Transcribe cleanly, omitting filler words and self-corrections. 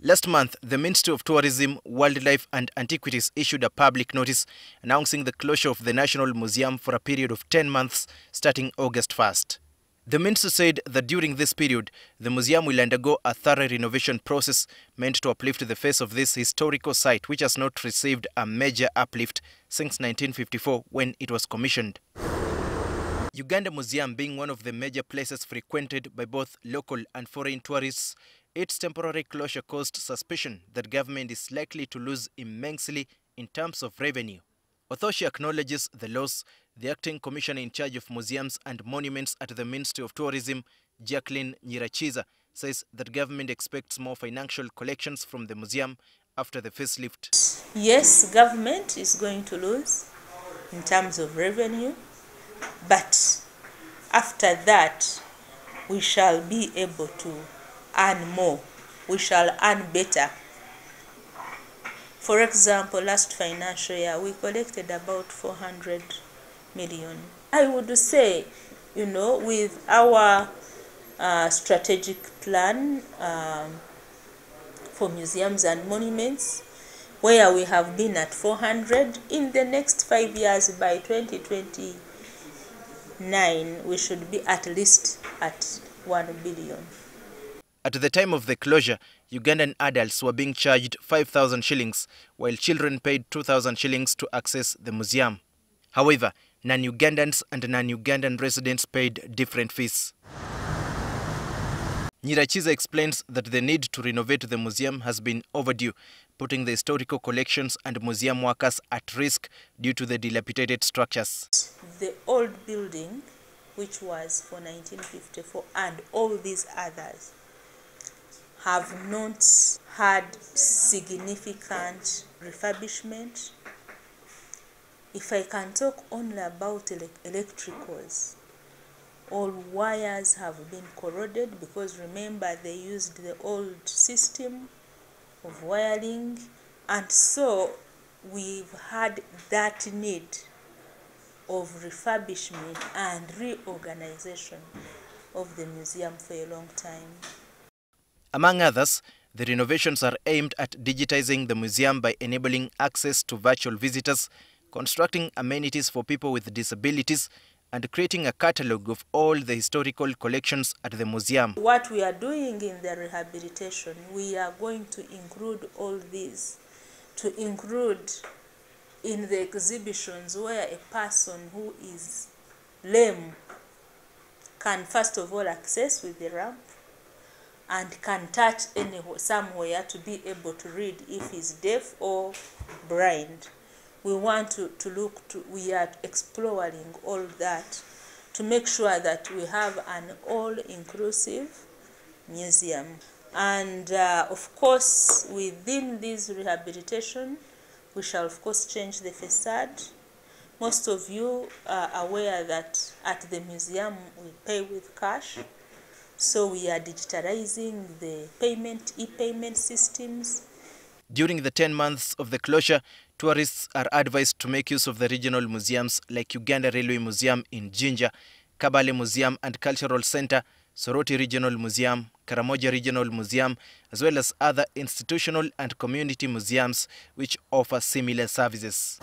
Last month, the Ministry of Tourism, Wildlife and Antiquities issued a public notice announcing the closure of the National Museum for a period of 10 months starting August 1st. The minister said that during this period, the museum will undergo a thorough renovation process meant to uplift the face of this historical site, which has not received a major uplift since 1954 when it was commissioned. Uganda Museum being one of the major places frequented by both local and foreign tourists, its temporary closure caused suspicion that government is likely to lose immensely in terms of revenue. Although she acknowledges the loss, the acting commissioner in charge of museums and monuments at the Ministry of Tourism, Jackline Nyiracyiza, says that government expects more financial collections from the museum after the facelift. Yes, government is going to lose in terms of revenue, but after that, we shall be able to earn more. We shall earn better. For example, last financial year, we collected about 400 million. I would say, with our strategic plan for museums and monuments, where we have been at 400, in the next 5 years, by 2029, we should be at least at 1 billion. At the time of the closure, Ugandan adults were being charged 5,000 shillings, while children paid 2,000 shillings to access the museum. However, non-Ugandans and non-Ugandan residents paid different fees. Nyiracyiza explains that the need to renovate the museum has been overdue, putting the historical collections and museum workers at risk due to the dilapidated structures. The old building, which was for 1954, and all these others, have not had significant refurbishment. If I can talk only about electricals, all wires have been corroded because remember they used the old system of wiring, and so we've had that need of refurbishment and reorganization of the museum for a long time. Among others, the renovations are aimed at digitizing the museum by enabling access to virtual visitors, constructing amenities for people with disabilities, and creating a catalogue of all the historical collections at the museum. What we are doing in the rehabilitation, we are going to include all these, to include in the exhibitions where a person who is lame can first of all access with the ramp, and can touch somewhere to be able to read if he's deaf or blind. We want to we are exploring all that to make sure that we have an all-inclusive museum. And of course, within this rehabilitation, we shall of course change the facade. Most of you are aware that at the museum we pay with cash. So we are digitalizing the e-payment systems. During the 10 months of the closure, tourists are advised to make use of the regional museums like Uganda Railway Museum in Jinja, Kabale Museum and Cultural Center, Soroti Regional Museum, Karamoja Regional Museum, as well as other institutional and community museums which offer similar services.